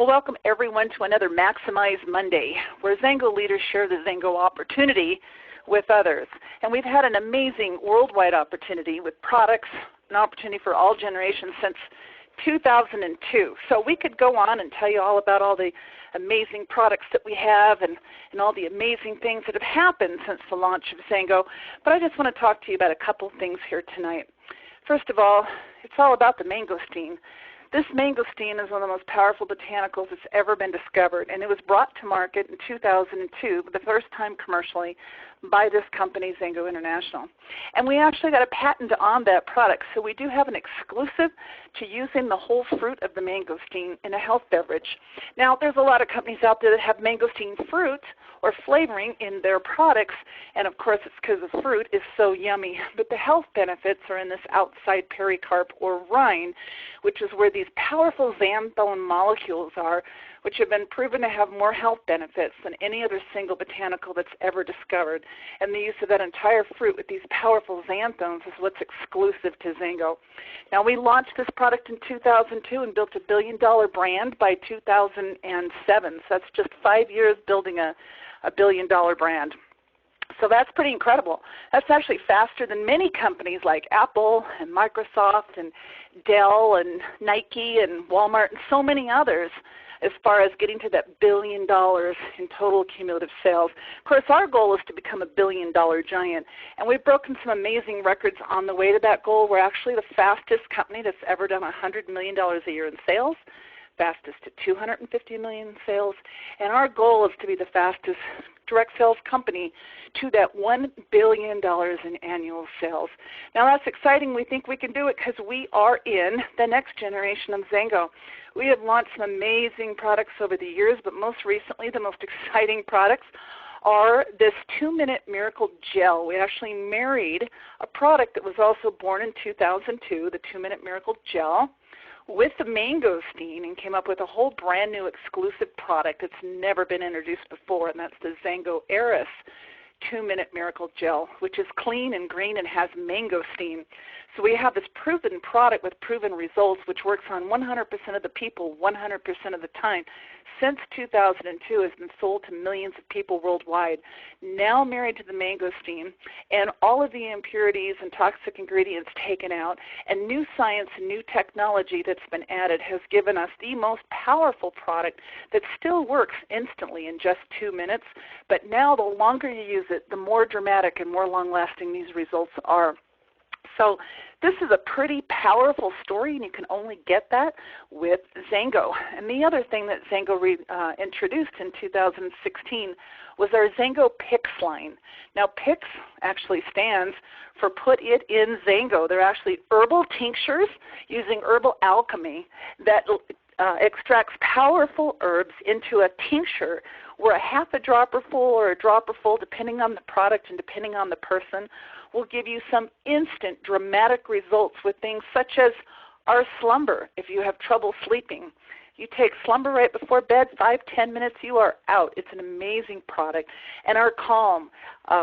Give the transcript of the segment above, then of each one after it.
Well, welcome everyone to another Maximize Monday, where Zango leaders share the Zango opportunity with others. And we've had an amazing worldwide opportunity with products, an opportunity for all generations since 2002. So we could go on and tell you all about all the amazing products that we have and all the amazing things that have happened since the launch of Zango. But I just want to talk to you about a couple things here tonight. First of all, it's all about the mangosteen. This mangosteen is one of the most powerful botanicals that's ever been discovered, and it was brought to market in 2002, for the first time commercially, by this company, Zango International. And we actually got a patent on that product, so we do have an exclusive to using the whole fruit of the mangosteen in a health beverage. Now, there's a lot of companies out there that have mangosteen fruit or flavoring in their products, and of course it's because the fruit is so yummy. But the health benefits are in this outside pericarp or rind, which is where these powerful xanthone molecules are, which have been proven to have more health benefits than any other single botanical that's ever discovered. And the use of that entire fruit with these powerful xanthones is what's exclusive to Zango. Now, we launched this product in 2002 and built a billion-dollar brand by 2007. So that's just 5 years building a billion-dollar brand. So that's pretty incredible. That's actually faster than many companies like Apple and Microsoft and Dell and Nike and Walmart and so many others as far as getting to that $1 billion in total cumulative sales. Of course, our goal is to become a billion-dollar giant, and we've broken some amazing records on the way to that goal. We're actually the fastest company that's ever done $100 million a year in sales, fastest to $250 million in sales, and our goal is to be the fastest direct sales company to that $1 billion in annual sales. Now that's exciting. We think we can do it because we are in the next generation of Zango. We have launched some amazing products over the years, but most recently the most exciting products are this 2-Minute Miracle Gel. We actually married a product that was also born in 2002, the 2-Minute Miracle Gel, with the mangosteen and came up with a whole brand new exclusive product that's never been introduced before, and that's the Zango Eris 2-Minute Miracle Gel, which is clean and green and has mangosteen. So we have this proven product with proven results, which works on 100% of the people 100% of the time. Since 2002 has been sold to millions of people worldwide, now married to the mangosteen, and all of the impurities and toxic ingredients taken out, and new science and new technology that's been added has given us the most powerful product that still works instantly in just 2 minutes, but now the longer you use it, the more dramatic and more long-lasting these results are. So this is a pretty powerful story, and you can only get that with Zango. And the other thing that Zango introduced in 2016 was our Zango Pix line. Now, Pix actually stands for Put It in Zango. They're actually herbal tinctures using herbal alchemy that extracts powerful herbs into a tincture where a half a dropper full or a dropper full, depending on the product and depending on the person, will give you some instant dramatic results with things such as our slumber. If you have trouble sleeping, you take slumber right before bed, 5-10 minutes, you are out. It's an amazing product. And our calm,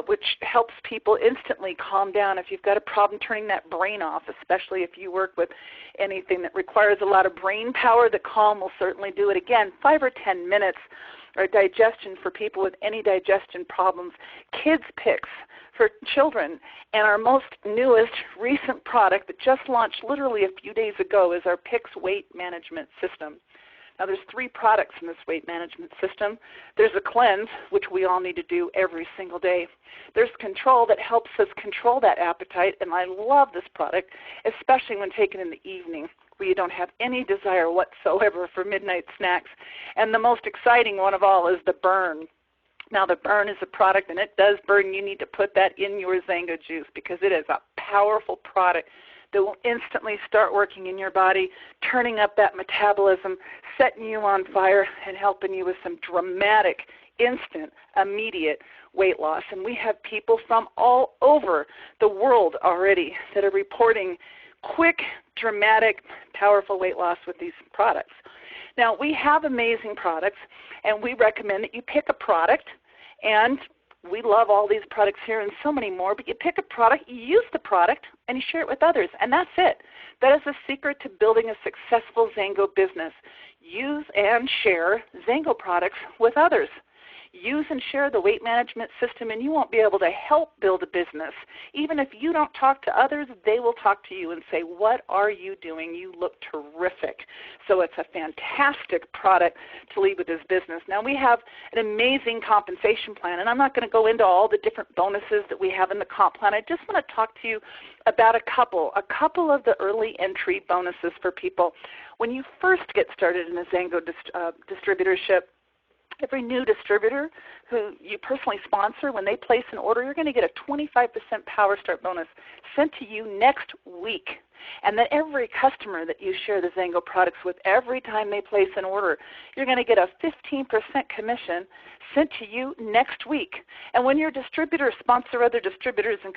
which helps people instantly calm down if you've got a problem turning that brain off, especially if you work with anything that requires a lot of brain power. The calm will certainly do it. Again, 5 or 10 minutes. Or digestion for people with any digestion problems. Kids Picks for children. And our most newest recent product that just launched literally a few days ago is our Picks Weight Management System. Now there's 3 products in this weight management system. There's a cleanse, which we all need to do every single day. There's control that helps us control that appetite, and I love this product, especially when taken in the evening, where you don't have any desire whatsoever for midnight snacks. And the most exciting one of all is the Burn. Now the Burn is a product, and it does burn. You need to put that in your Zango juice because it is a powerful product that will instantly start working in your body, turning up that metabolism, setting you on fire, and helping you with some dramatic, instant, immediate weight loss. And we have people from all over the world already that are reporting quick, dramatic, powerful weight loss with these products. Now, we have amazing products, and we recommend that you pick a product and we love all these products here and so many more, but you pick a product, you use the product, and you share it with others, and that's it. That is the secret to building a successful Zango business. Use and share Zango products with others. Use and share the weight management system, and you won't be able to help build a business. Even if you don't talk to others, they will talk to you and say, what are you doing? You look terrific. So it's a fantastic product to lead with this business. Now, we have an amazing compensation plan, and I'm not going to go into all the different bonuses that we have in the comp plan. I just want to talk to you about a couple of the early entry bonuses for people. When you first get started in a Zango distributorship, every new distributor who you personally sponsor, when they place an order, you're going to get a 25% Power Start bonus sent to you next week. And then every customer that you share the Zango products with, every time they place an order, you're going to get a 15% commission sent to you next week. And when your distributors sponsor other distributors and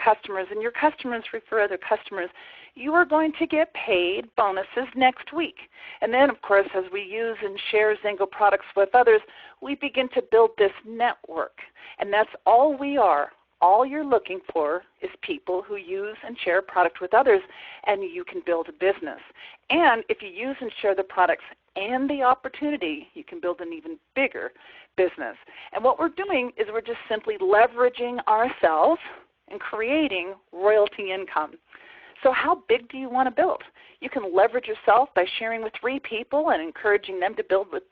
your customers refer other customers, you are going to get paid bonuses next week. And then, of course, as we use and share Zango products with others, we begin to build this network. And that's all we are. All you're looking for is people who use and share a product with others, and you can build a business. And if you use and share the products and the opportunity, you can build an even bigger business. And what we're doing is we're just simply leveraging ourselves and creating royalty income. So how big do you want to build? You can leverage yourself by sharing with 3 people and encouraging them to build with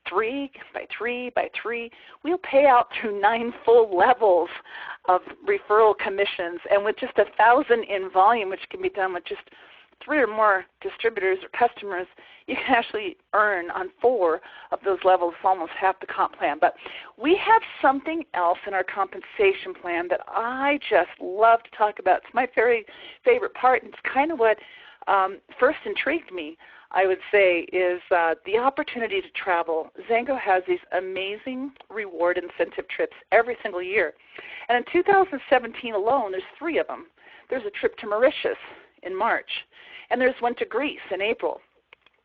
3 by 3 by 3. We'll pay out through 9 full levels of referral commissions, and with just 1,000 in volume, which can be done with just 3 or more distributors or customers, you can actually earn on 4 of those levels, almost half the comp plan. But we have something else in our compensation plan that I just love to talk about. It's my very favorite part, and it's kind of what first intrigued me, I would say, is the opportunity to travel. Zango has these amazing reward incentive trips every single year. And in 2017 alone, there's 3 of them. There's a trip to Mauritius in March, and there's one to Greece in April,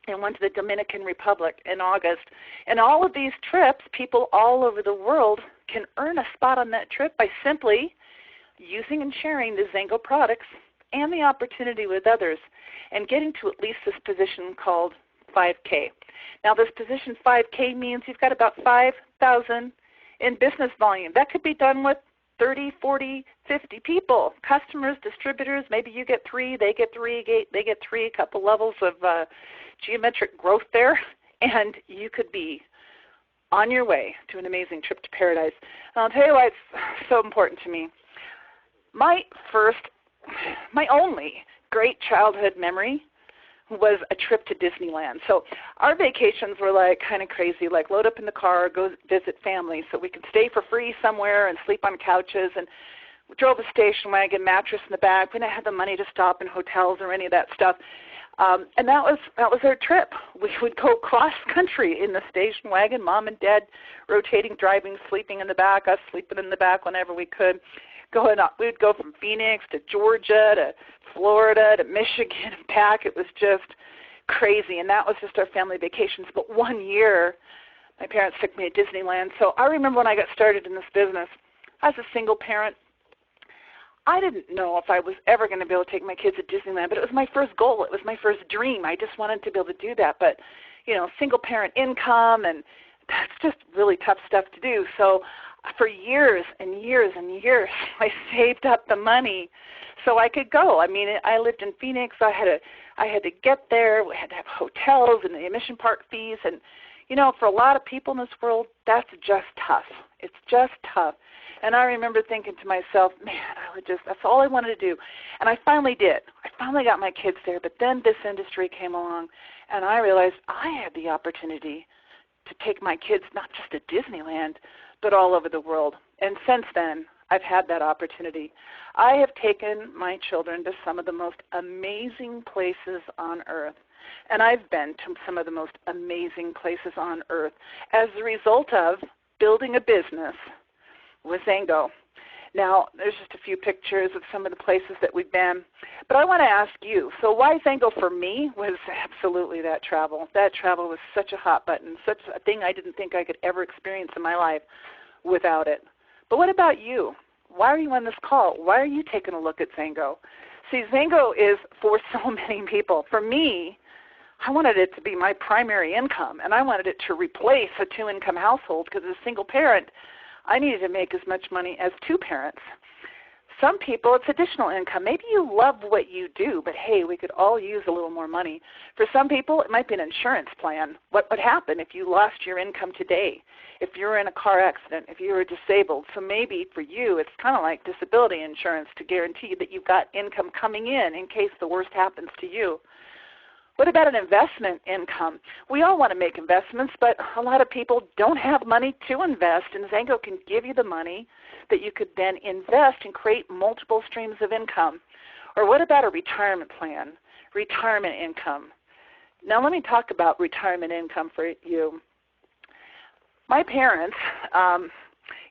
and one to the Dominican Republic in August. And all of these trips, people all over the world can earn a spot on that trip by simply using and sharing the Zango products and the opportunity with others, and getting to at least this position called 5K. Now, this position 5K means you've got about 5,000 in business volume. That could be done with 30, 40, 50 people, customers, distributors. Maybe you get 3, they get 3, they get 3, a couple levels of geometric growth there, and you could be on your way to an amazing trip to paradise. And I'll tell you why it's so important to me. My only great childhood memory was a trip to Disneyland. So our vacations were like kind of crazy, like load up in the car, go visit family so we could stay for free somewhere and sleep on couches. And we drove a station wagon, mattress in the back. We didn't have the money to stop in hotels or any of that stuff. And that was our trip. We would go cross country in the station wagon, mom and dad rotating, driving, sleeping in the back, us sleeping in the back whenever we could. We would go from Phoenix to Georgia to Florida to Michigan and back. It was just crazy, and that was just our family vacations. But one year, my parents took me to Disneyland. So I remember when I got started in this business, I was a single parent. I didn't know if I was ever going to be able to take my kids to Disneyland, but it was my first goal. It was my first dream. I just wanted to be able to do that. But, single parent income, and that's just really tough stuff to do. So for years and years and years, I saved up the money so I could go. I mean, I lived in Phoenix. I had to get there. We had to have hotels and the admission park fees. And, for a lot of people in this world, that's just tough. It's just tough. And I remember thinking to myself, man, that's all I wanted to do. And I finally did. I finally got my kids there. But then this industry came along, and I realized I had the opportunity to take my kids not just to Disneyland, but all over the world. And since then, I've had that opportunity. I have taken my children to some of the most amazing places on earth. And I've been to some of the most amazing places on earth as a result of building a business with Zango. Now, there's just a few pictures of some of the places that we've been. But I want to ask you, so why Zango for me was absolutely that travel. That travel was such a hot button, such a thing I didn't think I could ever experience in my life without it. But what about you? Why are you on this call? Why are you taking a look at Zango? See, Zango is for so many people. For me, I wanted it to be my primary income, and I wanted it to replace a two-income household because as a single parent, I needed to make as much money as two parents. Some people, it's additional income. Maybe you love what you do, but hey, we could all use a little more money. For some people, it might be an insurance plan. What would happen if you lost your income today? If you were in a car accident, if you were disabled? So maybe for you, it's kind of like disability insurance to guarantee that you've got income coming in case the worst happens to you. What about an investment income? We all want to make investments, but a lot of people don't have money to invest, and Zango can give you the money that you could then invest and create multiple streams of income. Or what about a retirement plan, retirement income? Now let me talk about retirement income for you. My parents,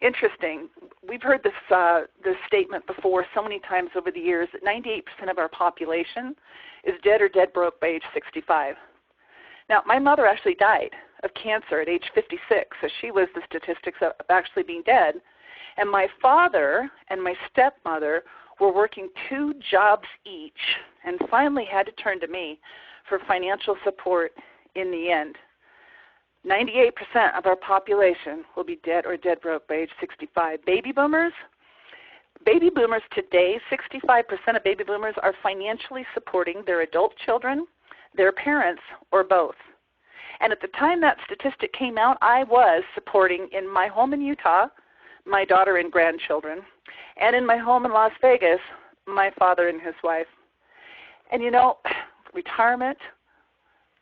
interesting, we've heard this statement before so many times over the years that 98% of our population is dead or dead broke by age 65. Now, my mother actually died of cancer at age 56, so she was the statistics of actually being dead. And my father and my stepmother were working 2 jobs each and finally had to turn to me for financial support in the end. 98% of our population will be dead or dead broke by age 65. Baby boomers today, 65% of baby boomers are financially supporting their adult children, their parents, or both. And at the time that statistic came out, I was supporting in my home in Utah my daughter and grandchildren, and in my home in Las Vegas, my father and his wife. And you know, retirement,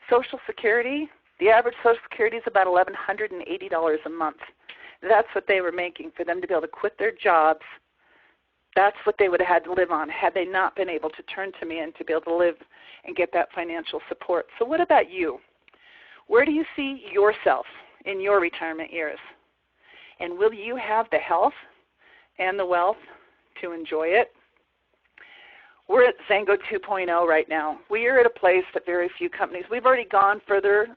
Social Security, the average Social Security is about $1,180 a month. That's what they were making for them to be able to quit their jobs. That's what they would have had to live on had they not been able to turn to me and to be able to live and get that financial support. So what about you? Where do you see yourself in your retirement years? And will you have the health and the wealth to enjoy it? We're at Zango 2.0 right now. We are at a place that very few companies, we've already gone further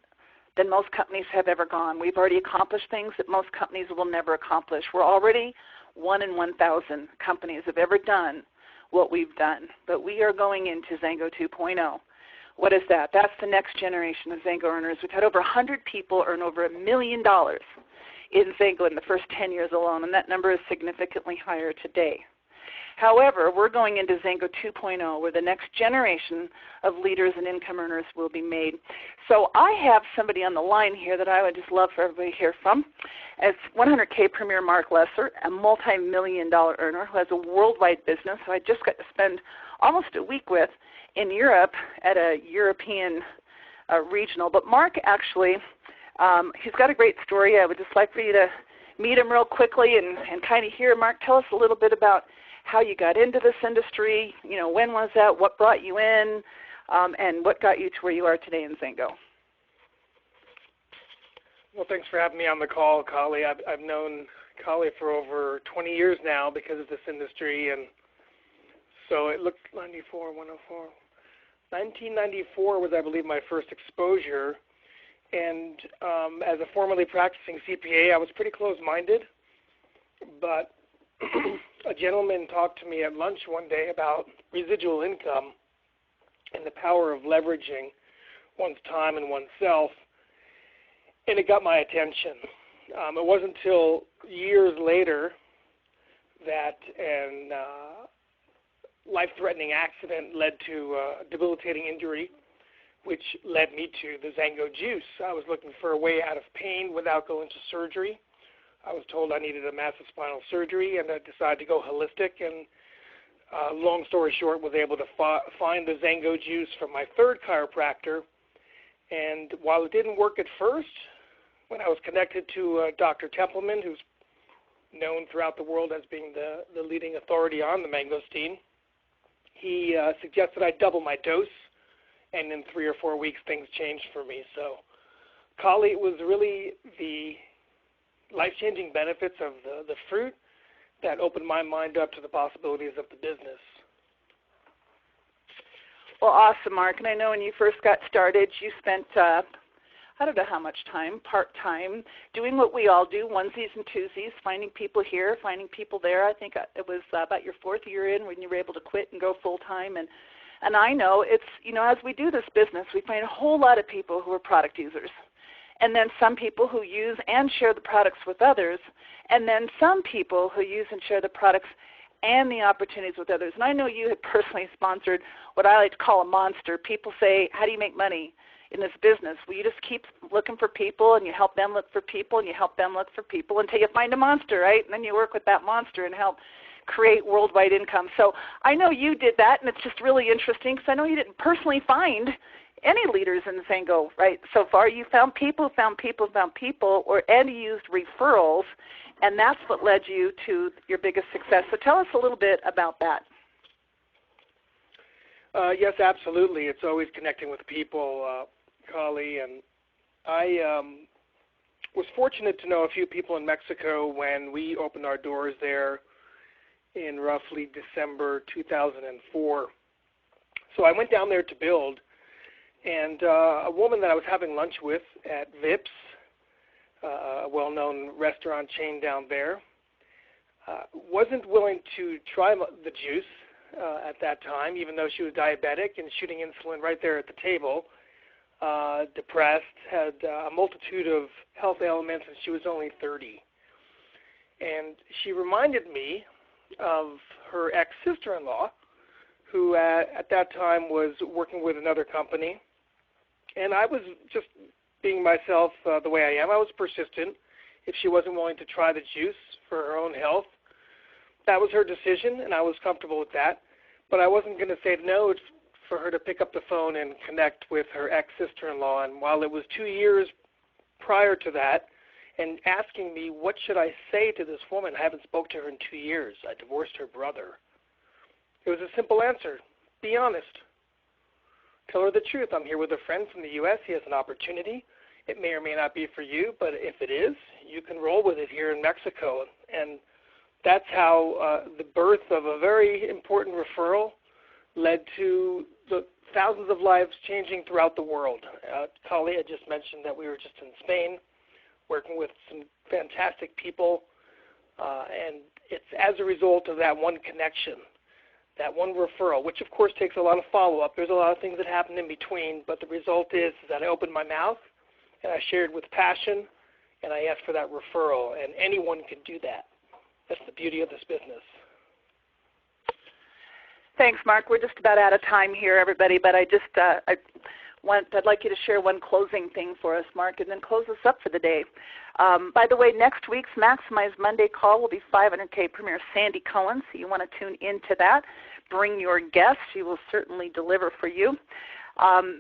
than most companies have ever gone. We've already accomplished things that most companies will never accomplish. We're already 1 in 1,000 companies have ever done what we've done. But we are going into Zango 2.0. What is that? That's the next generation of Zango earners. We've had over 100 people earn over $1 million in Zango in the first 10 years alone, and that number is significantly higher today. However, we're going into Zango 2.0, where the next generation of leaders and income earners will be made. So I have somebody on the line here that I would just love for everybody to hear from. It's 100K Premier Mark Lesser, a multi-million-dollar earner who has a worldwide business who I just got to spend almost a week with in Europe at a European regional. But Mark actually, he's got a great story. I would just like for you to meet him real quickly and kind of hear. Mark, tell us a little bit about how you got into this industry, you know, when was that, what brought you in, and what got you to where you are today in Zango. Well, thanks for having me on the call, Colli. I've known Colli for over 20 years now because of this industry, and so it looked 1994 was, I believe, my first exposure, and as a formerly practicing CPA, I was pretty close-minded, but a gentleman talked to me at lunch one day about residual income and the power of leveraging one's time and oneself, and it got my attention. It wasn't until years later that an life-threatening accident led to a debilitating injury, which led me to the Zango juice. I was looking for a way out of pain without going to surgery. I was told I needed a massive spinal surgery, and I decided to go holistic. And long story short, was able to find the Zango juice from my third chiropractor. And while it didn't work at first, when I was connected to Dr. Templeman, who's known throughout the world as being the leading authority on the mangosteen, he suggested I double my dose, and in 3 or 4 weeks, things changed for me. So, Colli, it was really the life-changing benefits of the fruit that opened my mind up to the possibilities of the business. Well, awesome, Mark. And I know when you first got started, you spent, I don't know how much time, part-time, doing what we all do, onesies and twosies, finding people here, finding people there. I think it was about your 4th year in when you were able to quit and go full-time. And I know it's, as we do this business, we find a whole lot of people who are product users. And then some people who use and share the products with others. And then some people who use and share the products and the opportunities with others. And I know you had personally sponsored what I like to call a monster. People say, how do you make money in this business? Well, you just keep looking for people, and you help them look for people, and you help them look for people until you find a monster, right? And then you work with that monster and help create worldwide income. So I know you did that, and it's just really interesting because I know you didn't personally find any leaders in Zango, right? So far, you found people, and you used referrals, and that's what led you to your biggest success. So tell us a little bit about that. Yes, absolutely. It's always connecting with people, Colli, and I was fortunate to know a few people in Mexico when we opened our doors there in roughly December 2004. So I went down there to build, and a woman that I was having lunch with at Vips, a well-known restaurant chain down there, wasn't willing to try the juice at that time, even though she was diabetic and shooting insulin right there at the table, depressed, had a multitude of health ailments, and she was only 30. And she reminded me of her ex-sister-in-law, who at that time was working with another company. And I was just being myself the way I am. I was persistent. If she wasn't willing to try the juice for her own health, that was her decision, and I was comfortable with that. But I wasn't going to say no for her to pick up the phone and connect with her ex-sister-in-law. And while it was 2 years prior to that, and asking me, what should I say to this woman? I haven't spoke to her in 2 years. I divorced her brother. It was a simple answer. Be honest. Tell her the truth. I'm here with a friend from the U.S. He has an opportunity. It may or may not be for you, but if it is, you can roll with it here in Mexico. And that's how the birth of a very important referral led to the thousands of lives changing throughout the world. Colli, I just mentioned that we were just in Spain working with some fantastic people, and it's as a result of that one connection, that one referral, which of course takes a lot of follow-up. There's a lot of things that happen in between, but the result is that I opened my mouth and I shared with passion, and I asked for that referral, and anyone can do that. That's the beauty of this business. Thanks, Mark. We're just about out of time here, everybody, but I'd like you to share one closing thing for us, Mark, and then close us up for the day. By the way, next week's Maximize Monday call will be 500K Premier Sandy Cohen, so you want to tune into that. Bring your guests. She will certainly deliver for you.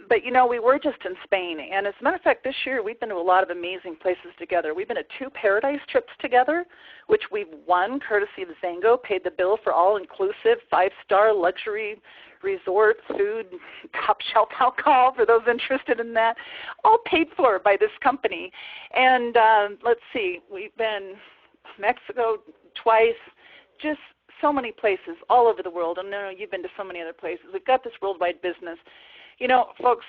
But, we were just in Spain, and as a matter of fact, this year we've been to a lot of amazing places together. We've been to 2 Paradise trips together, which we've won courtesy of Zango, paid the bill for all-inclusive, 5-star luxury resort, food, top-shelf alcohol for those interested in that, all paid for by this company. And let's see, we've been Mexico twice, just so many places all over the world. And I know you've been to so many other places. We've got this worldwide business. Folks,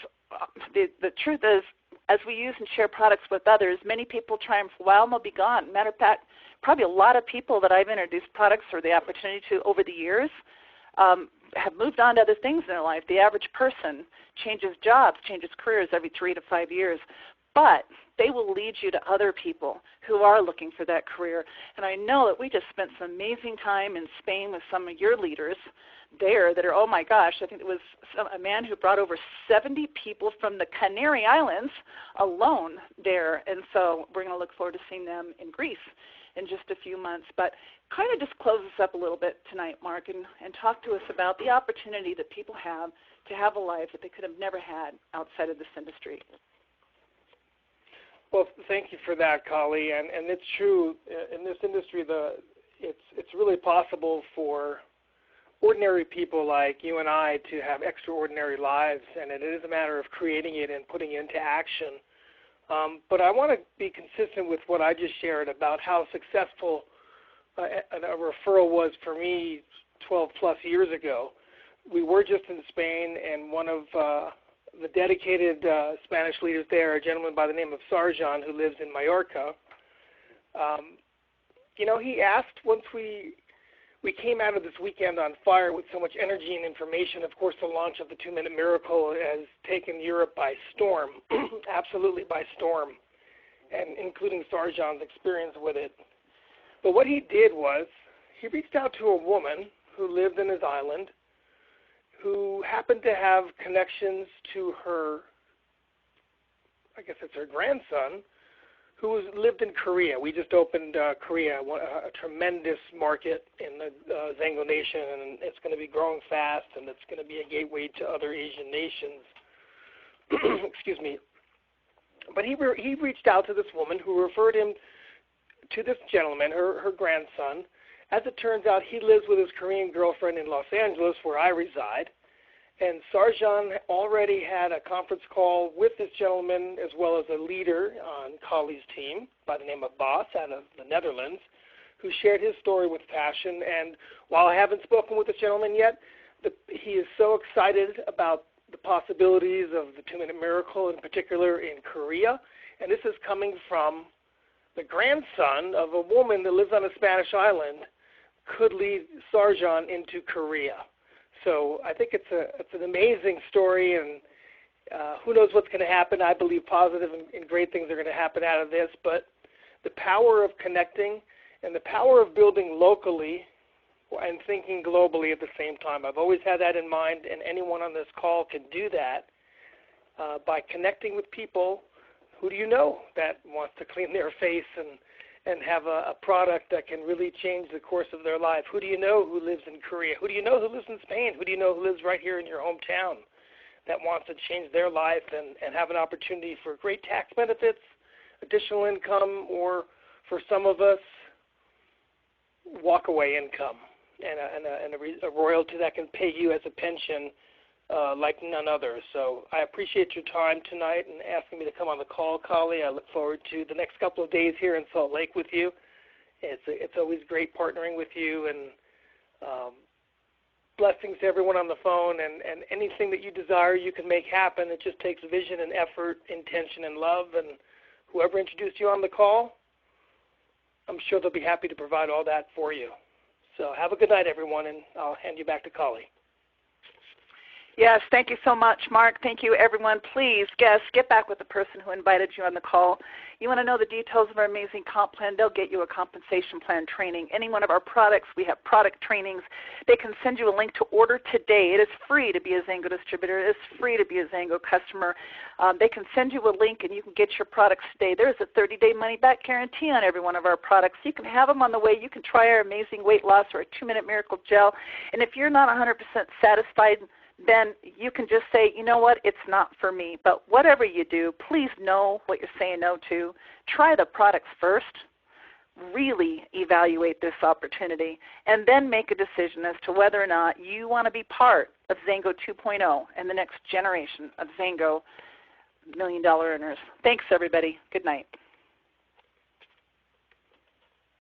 the truth is, as we use and share products with others, many people triumph for a while and they'll be gone. Matter of fact, probably a lot of people that I've introduced products or the opportunity to over the years have moved on to other things in their life. The average person changes jobs, changes careers every 3 to 5 years. But they will lead you to other people who are looking for that career. And I know that we just spent some amazing time in Spain with some of your leaders there that are, oh my gosh, I think it was a man who brought over 70 people from the Canary Islands alone there. And so we're going to look forward to seeing them in Greece in just a few months. But kind of just close us up a little bit tonight, Mark, and talk to us about the opportunity that people have to have a life that they could have never had outside of this industry. Well, thank you for that, Colli. And it's true, in this industry, it's really possible for ordinary people like you and I to have extraordinary lives, and it is a matter of creating it and putting it into action. But I want to be consistent with what I just shared about how successful a referral was for me 12 plus years ago. We were just in Spain, and one of the dedicated Spanish leaders there, a gentleman by the name of Sarjan who lives in Mallorca, he asked once we came out of this weekend on fire with so much energy and information. Of course, the launch of the 2-Minute Miracle has taken Europe by storm, absolutely by storm, and including Sarjan's experience with it. But what he did was he reached out to a woman who lived in his island who happened to have connections to her, I guess it's her grandson, who lived in Korea. We just opened Korea, a tremendous market in the Zango Nation, and it's going to be growing fast, and it's going to be a gateway to other Asian nations. Excuse me. But he reached out to this woman who referred him to this gentleman, her grandson. As it turns out, he lives with his Korean girlfriend in Los Angeles, where I reside. And Sarjan already had a conference call with this gentleman as well as a leader on Colli's team by the name of Bas out of the Netherlands, who shared his story with passion. And while I haven't spoken with this gentleman yet, he is so excited about the possibilities of the 2-Minute Miracle, in particular in Korea. And this is coming from the grandson of a woman that lives on a Spanish island, could lead Sarjan into Korea. So I think it's an amazing story, and who knows what's going to happen. I believe positive and great things are going to happen out of this, but the power of connecting and the power of building locally and thinking globally at the same time. I've always had that in mind, and anyone on this call can do that by connecting with people. Who do you know that wants to clean their face and have a product that can really change the course of their life? Who do you know who lives in Korea? Who do you know who lives in Spain? Who do you know who lives right here in your hometown that wants to change their life and have an opportunity for great tax benefits, additional income, or for some of us, walk-away income and a royalty that can pay you as a pension like none other. So I appreciate your time tonight and asking me to come on the call, Colli. I look forward to the next couple of days here in Salt Lake with you. It's always great partnering with you, and blessings to everyone on the phone, and anything that you desire you can make happen. It just takes vision and effort, intention and love, and whoever introduced you on the call, I'm sure they'll be happy to provide all that for you. So have a good night, everyone, and I'll hand you back to Colli. Yes, thank you so much, Mark. Thank you, everyone. Please, guests, get back with the person who invited you on the call. You want to know the details of our amazing comp plan, they'll get you a compensation plan training. Any one of our products, we have product trainings. They can send you a link to order today. It is free to be a Zango distributor. It is free to be a Zango customer. They can send you a link, and you can get your products today. There's a 30-day money-back guarantee on every one of our products. You can have them on the way. You can try our amazing weight loss or a 2-minute miracle gel. And if you're not 100% satisfied, then you can just say, you know what, it's not for me. But whatever you do, please know what you're saying no to. Try the products first. Really evaluate this opportunity, and then make a decision as to whether or not you want to be part of Zango 2.0 and the next generation of Zango $1 million earners. Thanks, everybody. Good night.